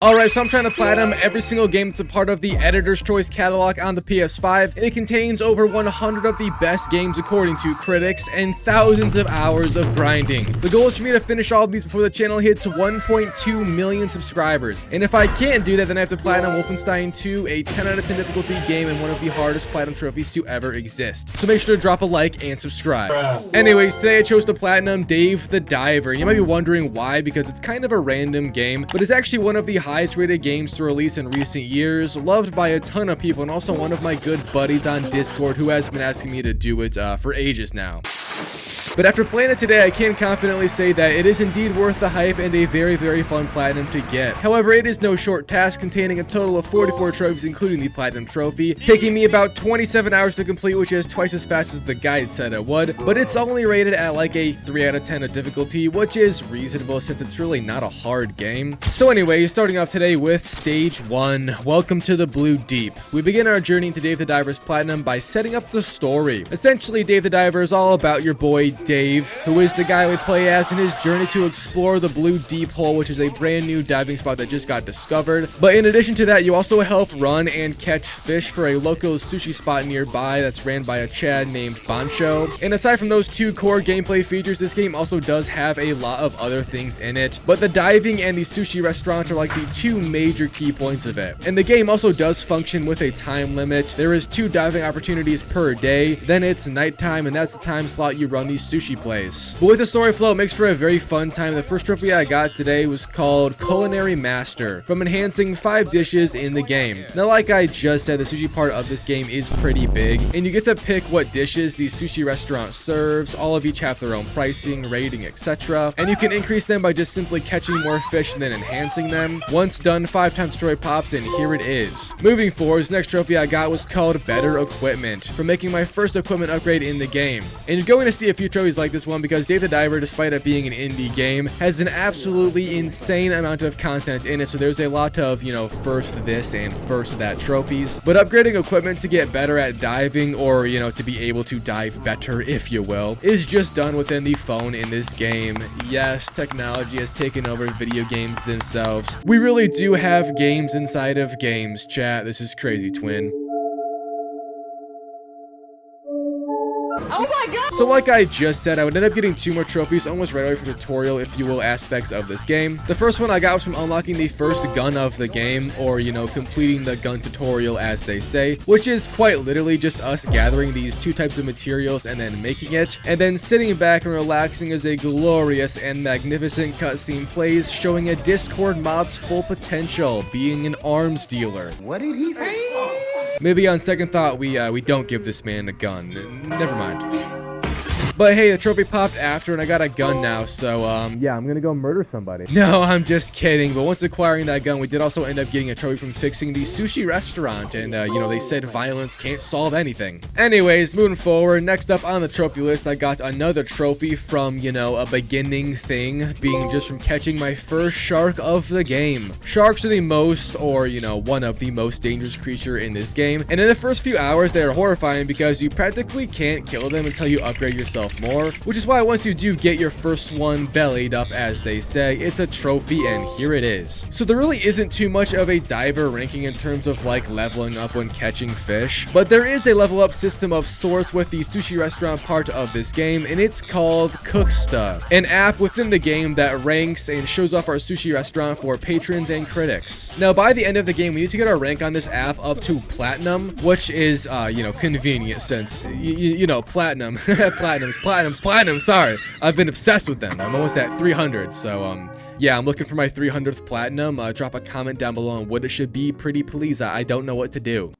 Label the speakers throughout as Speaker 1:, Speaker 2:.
Speaker 1: Alright, so I'm trying to platinum every single game that's a part of the Editor's Choice catalog on the PS5, and it contains over 100 of the best games according to critics, and thousands of hours of grinding. The goal is for me to finish all of these before the channel hits 1.2 million subscribers, and if I can't do that, then I have to platinum Wolfenstein 2, a 10 out of 10 difficulty game and one of the hardest platinum trophies to ever exist. So make sure to drop a like and subscribe. Anyways, today I chose to platinum Dave the Diver. You might be wondering why, because it's kind of a random game, but it's actually one of the highest rated games to release in recent years, loved by a ton of people, and also one of my good buddies on Discord who has been asking me to do it for ages now. But after playing it today, I can confidently say that it is indeed worth the hype and a very, very fun platinum to get. However, it is no short task, containing a total of 44 trophies, including the platinum trophy, taking me about 27 hours to complete, which is twice as fast as the guide said it would. But it's only rated at like a 3 out of 10 of difficulty, which is reasonable since it's really not a hard game. So anyway, starting off today with Stage 1, Welcome to the Blue Deep. We begin our journey into Dave the Diver's platinum by setting up the story. Essentially, Dave the Diver is all about your boy Dave, who is the guy we play as in his journey to explore the Blue Deep Hole, which is a brand new diving spot that just got discovered. But in addition to that, you also help run and catch fish for a local sushi spot nearby that's ran by a Chad named Bancho. And aside from those two core gameplay features, this game also does have a lot of other things in it. But the diving and the sushi restaurant are like the two major key points of it. And the game also does function with a time limit. There is 2 diving opportunities per day, then it's nighttime, and that's the time slot you run these sushi place. But with the story flow, it makes for a very fun time. The first trophy I got today was called Culinary Master, from enhancing 5 dishes in the game. Now, like I just said, the sushi part of this game is pretty big, and you get to pick what dishes the sushi restaurant serves. All of each have their own pricing, rating, etc. And you can increase them by just simply catching more fish and then enhancing them. Once done, 5 times the story pops, and here it is. Moving forward, this next trophy I got was called Better Equipment, for making my first equipment upgrade in the game. And you're going to see a few trophies like this one because Dave the Diver, despite it being an indie game, has an absolutely insane amount of content in it. So there's a lot of, first this and first that trophies. But upgrading equipment to get better at diving, or, to be able to dive better, if you will, is just done within the phone in this game. Yes, technology has taken over video games themselves. We really do have games inside of games, chat. This is crazy, twin.
Speaker 2: Oh my god!
Speaker 1: So like I just said, I would end up getting 2 more trophies almost right away from tutorial, if you will, aspects of this game. The first one I got was from unlocking the first gun of the game, or, completing the gun tutorial as they say, which is quite literally just us gathering these 2 types of materials and then making it, and then sitting back and relaxing as a glorious and magnificent cutscene plays, showing a Discord mod's full potential, being an arms dealer.
Speaker 2: What did he say?
Speaker 1: Maybe on second thought, we don't give this man a gun. Never mind. But hey, the trophy popped after, and I got a gun now, so, yeah, I'm gonna go murder somebody. No, I'm just kidding, but once acquiring that gun, we did also end up getting a trophy from fixing the sushi restaurant, and, they said violence can't solve anything. Anyways, moving forward, next up on the trophy list, I got another trophy from, a beginning thing, being just from catching my first shark of the game. Sharks are the most, or, one of the most dangerous creature in this game, and in the first few hours, they are horrifying because you practically can't kill them until you upgrade yourself more, which is why once you do get your first one bellied up, as they say, it's a trophy, and here it is. So there really isn't too much of a diver ranking in terms of like leveling up when catching fish, but there is a level up system of sorts with the sushi restaurant part of this game, and it's called Cooksta, an app within the game that ranks and shows off our sushi restaurant for patrons and critics. Now, by the end of the game, we need to get our rank on this app up to platinum, which is convenient since platinum platinum, sorry, I've been obsessed with them. I'm almost at 300, so yeah, I'm looking for my 300th platinum. Drop a comment down below on what it should be, pretty please. I don't know what to do.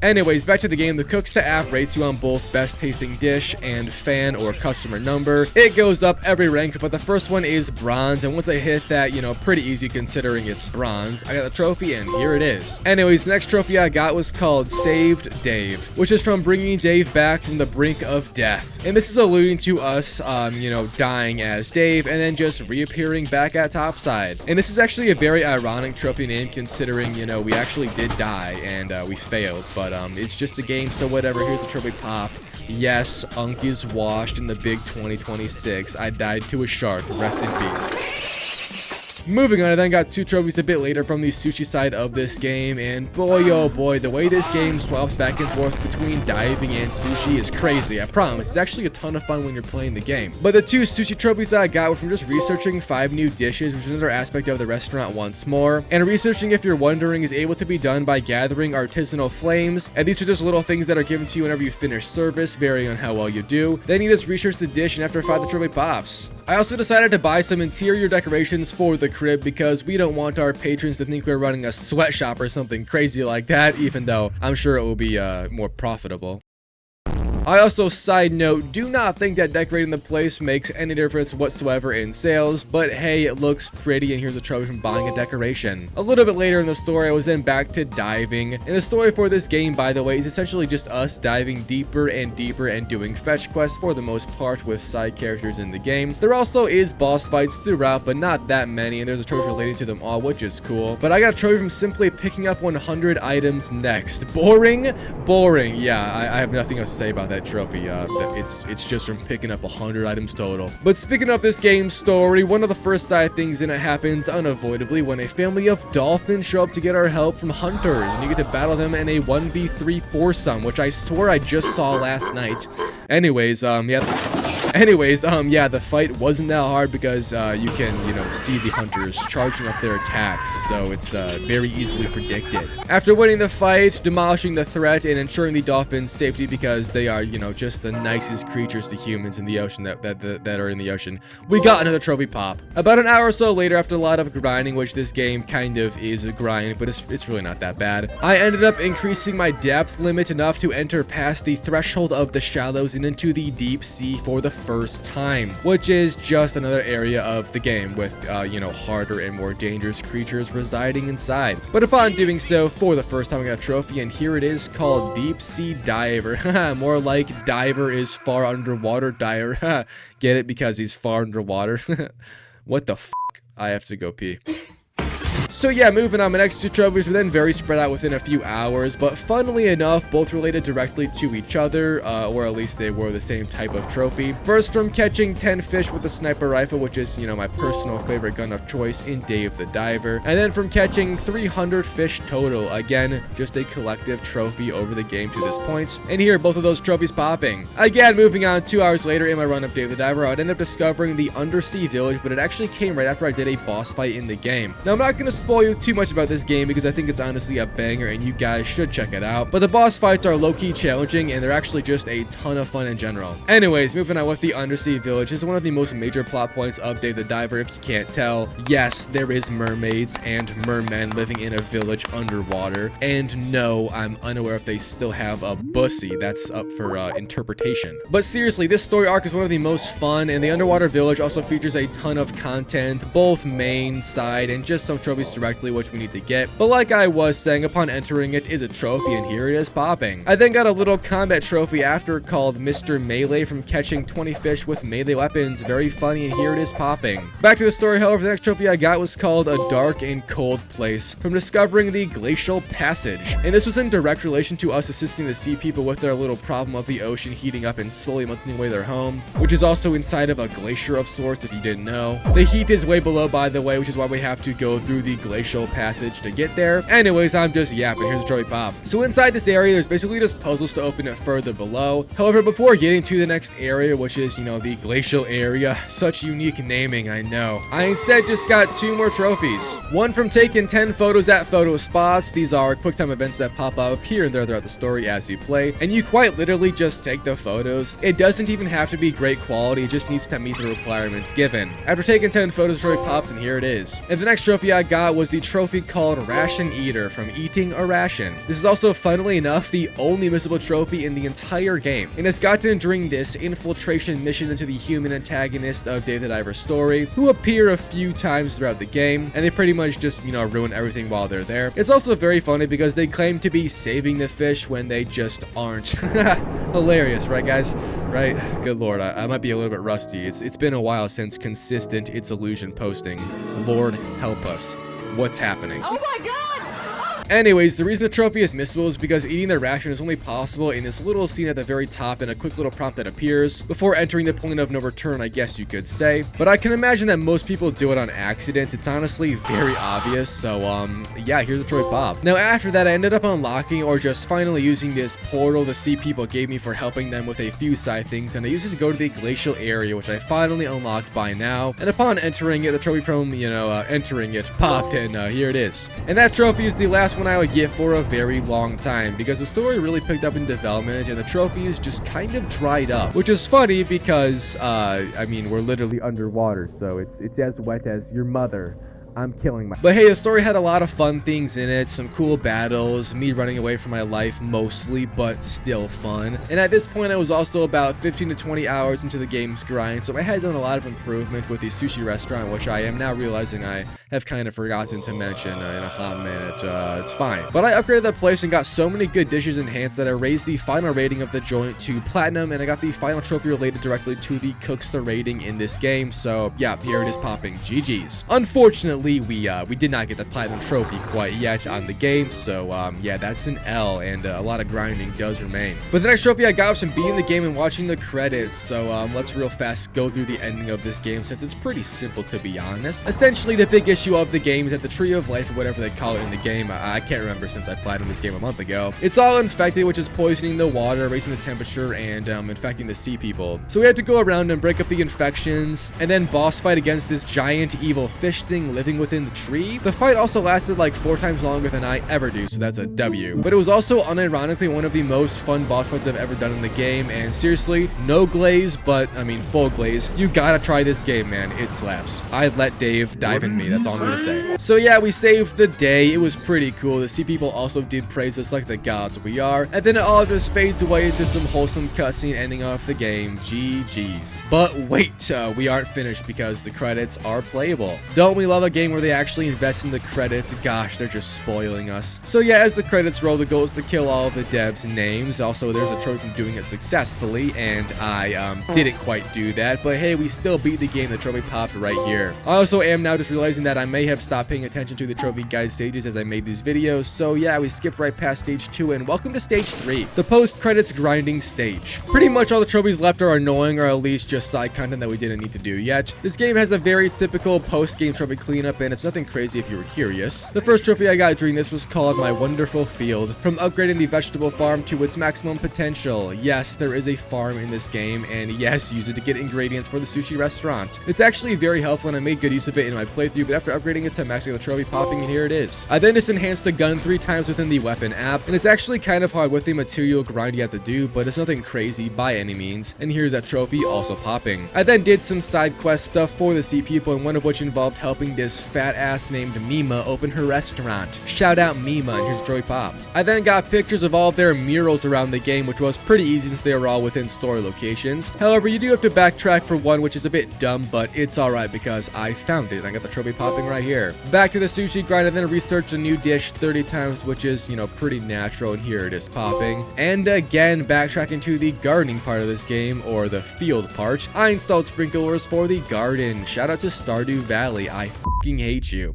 Speaker 1: Anyways, back to the game. The Cooksta app rates you on both best tasting dish and fan or customer number. It goes up every rank, but the first one is bronze, and once I hit that, pretty easy considering it's bronze, I got the trophy, and here it is. Anyways, the next trophy I got was called Saved Dave, which is from bringing Dave back from the brink of death. And this is alluding to us, dying as Dave and then just reappearing back at topside. And this is actually a very ironic trophy name considering, we actually did die and we failed, but it's just a game, so whatever. Here's the trophy pop. Yes, Unk is washed in the big 2026. I died to a shark. Rest in peace. Moving on, I then got 2 trophies a bit later from the sushi side of this game, and boy oh boy, the way this game swaps back and forth between diving and sushi is crazy. I promise, it's actually a ton of fun when you're playing the game. But the 2 sushi trophies that I got were from just researching 5 new dishes, which is another aspect of the restaurant once more. And researching, if you're wondering, is able to be done by gathering artisanal flames, and these are just little things that are given to you whenever you finish service, varying on how well you do. Then you just research the dish, and after 5, the trophy pops. I also decided to buy some interior decorations for the crib because we don't want our patrons to think we're running a sweatshop or something crazy like that, even though I'm sure it will be more profitable. I also, side note, do not think that decorating the place makes any difference whatsoever in sales, but hey, it looks pretty and here's a trophy from buying a decoration. A little bit later in the story, I was then back to diving, and the story for this game, by the way, is essentially just us diving deeper and deeper and doing fetch quests for the most part with side characters in the game. There also is boss fights throughout, but not that many, and there's a trophy relating to them all, which is cool. But I got a trophy from simply picking up 100 items next. Boring? Boring. Yeah, I have nothing else to say about that trophy. It's just from picking up 100 items total. But speaking of this game's story, one of the first side things in it happens unavoidably when a family of dolphins show up to get our help from hunters, and you get to battle them in a 1v3 foursome, which I swear I just saw last night. Anyways, yeah, the fight wasn't that hard because you can, see the hunters charging up their attacks, so it's very easily predicted. After winning the fight, demolishing the threat, and ensuring the dolphins' safety because they are, just the nicest creatures to humans in the ocean that are in the ocean, we got another trophy pop. About an hour or so later, after a lot of grinding, which this game kind of is a grind, but it's really not that bad, I ended up increasing my depth limit enough to enter past the threshold of the shallows and into the deep sea for the first time, which is just another area of the game with, harder and more dangerous creatures residing inside. But upon doing so, for the first time, I got a trophy, and here it is, called Deep Sea Diver. More like Diver is far underwater diver. Get it? Because he's far underwater. What the f***? I have to go pee. So yeah, moving on, my next 2 trophies were then very spread out within a few hours, but funnily enough, both related directly to each other, or at least they were the same type of trophy. First, from catching 10 fish with a sniper rifle, which is, my personal favorite gun of choice in Dave the Diver, and then from catching 300 fish total, again, just a collective trophy over the game to this point. And here, both of those trophies popping. Again, moving on, 2 hours later in my run of Dave the Diver, I would end up discovering the undersea village, but it actually came right after I did a boss fight in the game. Now, I'm not going to spoil you too much about this game because I think it's honestly a banger and you guys should check it out, but the boss fights are low-key challenging and they're actually just a ton of fun in general. Anyways, moving on with the undersea village, this is one of the most major plot points of Dave the Diver if you can't tell. Yes, there is mermaids and mermen living in a village underwater, and no, I'm unaware if they still have a bussy. That's up for interpretation. But seriously, this story arc is one of the most fun, and the underwater village also features a ton of content, both main, side, and just some trophies directly which we need to get. But like I was saying, upon entering it is a trophy, and here it is popping. I then got a little combat trophy after called Mr. Melee from catching 20 fish with melee weapons. Very funny, and here it is popping. Back to the story, however, the next trophy I got was called A Dark and Cold Place from discovering the Glacial Passage. And this was in direct relation to us assisting the sea people with their little problem of the ocean heating up and slowly melting away their home, which is also inside of a glacier of sorts if you didn't know. The heat is way below, by the way, which is why we have to go through the glacial passage to get there. Anyways, I'm just yapping. Here's a trophy pop. So inside this area, there's basically just puzzles to open it further below. However, before getting to the next area, which is, the glacial area, such unique naming, I know, I instead just got 2 more trophies. One from taking 10 photos at photo spots. These are quick time events that pop up here and there throughout the story as you play, and you quite literally just take the photos. It doesn't even have to be great quality, it just needs to meet the requirements given. After taking 10 photos, the trophy pops, and here it is. And the next trophy I got was the trophy called Ration Eater from eating a ration. This is also, funnily enough, the only missable trophy in the entire game, and it's gotten during this infiltration mission into the human antagonist of Dave the Diver's story, who appear a few times throughout the game, and they pretty much just, ruin everything while they're there. It's also very funny because they claim to be saving the fish when they just aren't. Hilarious, right guys? Right? Good lord, I might be a little bit rusty. It's been a while since consistent It's Illusion posting. Lord help us. What's happening?
Speaker 2: Oh my god!
Speaker 1: Anyways, the reason the trophy is missable is because eating the ration is only possible in this little scene at the very top and a quick little prompt that appears before entering the point of no return, I guess you could say. But I can imagine that most people do it on accident. It's honestly very obvious. So yeah, here's a trophy pop. Now after that, I ended up unlocking or just finally using this portal the sea people gave me for helping them with a few side things, and I used it to go to the glacial area, which I finally unlocked by now. And upon entering it, the trophy from entering it popped, and here it is. And that trophy is the last one I would get for a very long time because the story really picked up in development and the trophies just kind of dried up, which is funny because I mean, we're literally underwater, so it's as wet as your mother. I'm killing my... But hey, the story had a lot of fun things in it, some cool battles, me running away from my life mostly, but still fun. And at this point, I was also about 15 to 20 hours into the game's grind, so I had done a lot of improvement with the sushi restaurant, which I am now realizing I have kind of forgotten to mention in a hot minute. It's fine. But I upgraded the place and got so many good dishes enhanced that I raised the final rating of the joint to platinum, and I got the final trophy related directly to the Cooksta rating in this game. So yeah, here it is popping. GG's. Unfortunately, we did not get the platinum trophy quite yet on the game, so yeah, that's an L, and a lot of grinding does remain. But the next trophy I got was from beating the game and watching the credits, so let's real fast go through the ending of this game since it's pretty simple, to be honest. Essentially, the big issue of the game is that the tree of life, or whatever they call it in the game, I can't remember since I platinumed this game a month ago, it's all infected, which is poisoning the water, raising the temperature, and infecting the sea people. So we had to go around and break up the infections and then boss fight against this giant evil fish thing living within the tree. The fight also lasted like 4 times longer than I ever do, so that's a W. But it was also unironically one of the most fun boss fights I've ever done in the game, and seriously, no glaze, but I mean full glaze. You gotta try this game, man. It slaps. I'd let Dave dive in me, that's all I'm gonna say. So yeah, we saved the day. It was pretty cool. The sea people also did praise us like the gods we are, and then it all just fades away into some wholesome cutscene ending off the game. GG's. But wait, we aren't finished because the credits are playable. Don't we love a game where they actually invest in the credits? Gosh, they're just spoiling us. So yeah, as the credits roll, the goal is to kill all of the devs' names. Also, there's a trophy from doing it successfully, and I didn't quite do that, but hey, we still beat the game. The trophy popped right here. I also am now just realizing that I may have stopped paying attention to the trophy guide stages as I made these videos, so yeah, we skipped right past stage 2, and welcome to stage 3, the post-credits grinding stage. Pretty much all the trophies left are annoying, or at least just side content that we didn't need to do yet. This game has a very typical post-game trophy cleanup, and it's nothing crazy if you were curious. The first trophy I got during this was called My Wonderful Field, from upgrading the vegetable farm to its maximum potential. Yes, there is a farm in this game, and yes, use it to get ingredients for the sushi restaurant. It's actually very helpful, and I made good use of it in my playthrough, but after upgrading it to max, I got the trophy popping, and here it is. I then just enhanced the gun 3 times within the weapon app, and it's actually kind of hard with the material grind you have to do, but it's nothing crazy by any means, and here's that trophy also popping. I then did some side quest stuff for the sea people, and one of which involved helping this fat ass named Mima open her restaurant. Shout out Mima, and here's Joy Pop. I then got pictures of all of their murals around the game, which was pretty easy since they were all within store locations. However, you do have to backtrack for one, which is a bit dumb, but it's alright because I found it, and I got the trophy popping right here. Back to the sushi grind, and then researched a new dish 30 times, which is, you know, pretty natural, and here it is popping. And again, backtracking to the gardening part of this game, or the field part, I installed sprinklers for the garden. Shout out to Stardew Valley. I fucking hate you.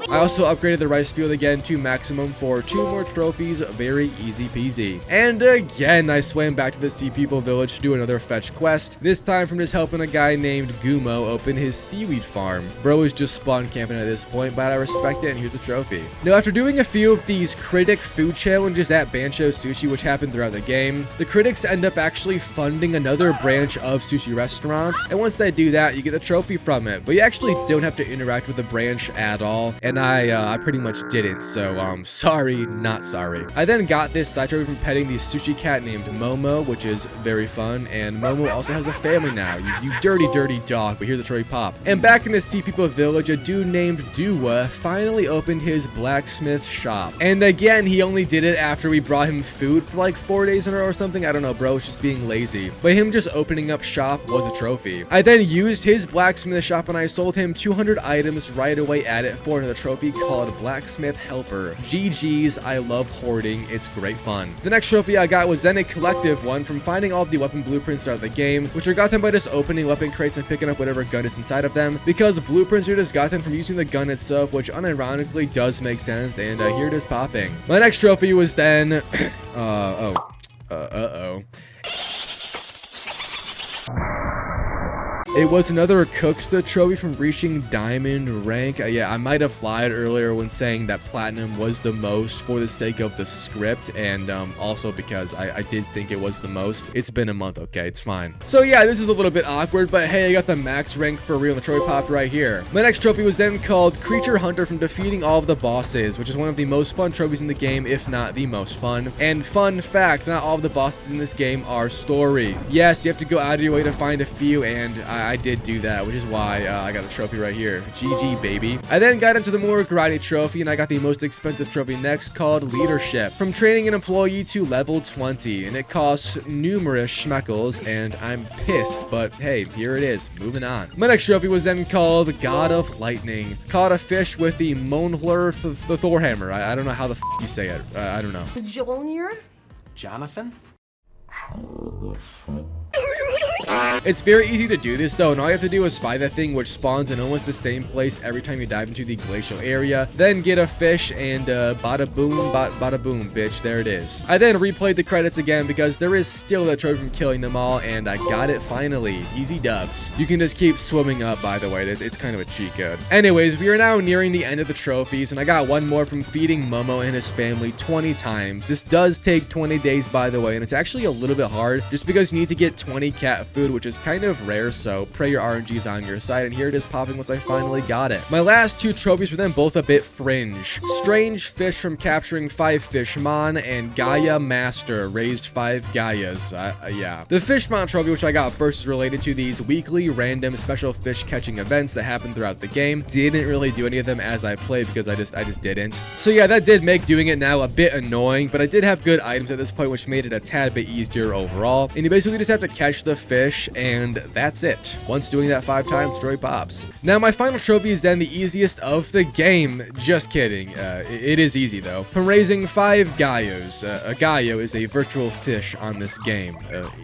Speaker 1: I also upgraded the rice field again to maximum for 2 more trophies, very easy peasy. And again, I swam back to the Sea People village to do another fetch quest, this time from just helping a guy named Gumo open his seaweed farm. Bro is just spawn camping at this point, but I respect it, and here's a trophy. Now, after doing a few of these critic food challenges at Bancho Sushi, which happened throughout the game, the critics end up actually funding another branch of sushi restaurants, and once they do that, you get the trophy from it, but you actually don't have to interact with the branch at all, and I pretty much didn't, so sorry, not sorry. I then got this side trophy from petting the sushi cat named Momo, which is very fun, and Momo also has a family now, you dirty, dirty dog, but here's the trophy pop. And back in the Sea People village, a dude named Dua finally opened his blacksmith shop. And again, he only did it after we brought him food for like 4 days in a row or something, I don't know, bro, it's just being lazy. But him just opening up shop was a trophy. I then used his blacksmith shop and I sold him 200 items right away at it for another trophy. trophy called Blacksmith Helper. GG's, I love hoarding. It's great fun. The next trophy I got was then a collective one from finding all of the weapon blueprints throughout the game, which are gotten by just opening weapon crates and picking up whatever gun is inside of them, because blueprints are just gotten from using the gun itself, which unironically does make sense, and here it is popping. My next trophy was then it was another Cooksta trophy from reaching diamond rank. Yeah, I might have lied earlier when saying that platinum was the most for the sake of the script, and also because I did think it was the most. It's been a month, okay? It's fine. So yeah, this is a little bit awkward, but hey, I got the max rank for real, and the trophy popped right here. My next trophy was then called Creature Hunter from defeating all of the bosses, which is one of the most fun trophies in the game, if not the most fun. And fun fact, not all of the bosses in this game are story. Yes, you have to go out of your way to find a few, and I did do that, which is why I got the trophy right here. GG, baby. I then got into the more grindy trophy, and I got the most expensive trophy next, called Leadership, from training an employee to level 20, and it costs numerous schmeckles, and I'm pissed, but hey, here it is. Moving on. My next trophy was then called God of Lightning. Caught a fish with the Monhler the Thorhammer. I don't know how the you say it. I don't know.
Speaker 2: Junior?
Speaker 3: Jonathan?
Speaker 1: It's very easy to do this though, and all you have to do is find that thing which spawns in almost the same place every time you dive into the glacial area, then get a fish, and bada boom, bada boom, bitch, there it is. I then replayed the credits again because there is still a trophy from killing them all, and I got it finally. Easy dubs. You can just keep swimming up, by the way. It's kind of a cheat code. Anyways, we are now nearing the end of the trophies, and I got one more from feeding Momo and his family 20 times. This does take 20 days, by the way, and it's actually a little bit hard just because you need to get 20 cat food, which is kind of rare, so pray your RNG is on your side, and here it is popping once I finally got it. My last two trophies were then both a bit fringe. Strange Fish from capturing 5 Fishmon, and Gaia Master raised 5 Gaias. Yeah. The Fishmon trophy, which I got first, is related to these weekly random special fish catching events that happen throughout the game. Didn't really do any of them as I played because I just didn't. So yeah, that did make doing it now a bit annoying, but I did have good items at this point, which made it a tad bit easier overall. And you basically just have to catch the fish, and that's it. Once doing that 5 times, story pops. Now, my final trophy is then the easiest of the game. Just kidding. It is easy, though. From raising 5 Gaios. A Gaio is a virtual fish on this game.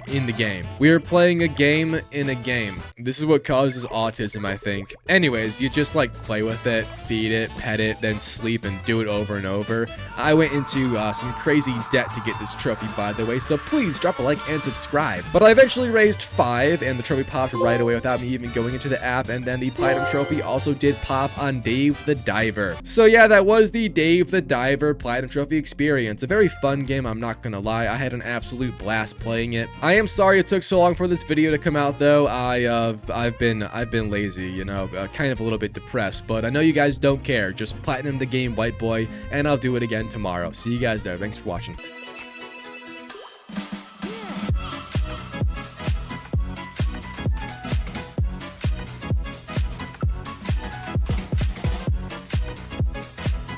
Speaker 1: In the game. We are playing a game in a game. This is what causes autism, I think. Anyways, you just, like, play with it, feed it, pet it, then sleep and do it over and over. I went into some crazy debt to get this trophy, by the way, so please drop a like and subscribe. But I eventually raised 5, and the trophy popped right away without me even going into the app, and then the platinum trophy also did pop on Dave the Diver. So yeah, that was the Dave the Diver platinum trophy experience. A very fun game, I'm not gonna lie. I had an absolute blast playing it. I am sorry it took so long for this video to come out, though. I've been lazy, you know, kind of a little bit depressed, but I know you guys don't care. Just platinum the game, white boy, and I'll do it again tomorrow. See you guys there. Thanks for watching.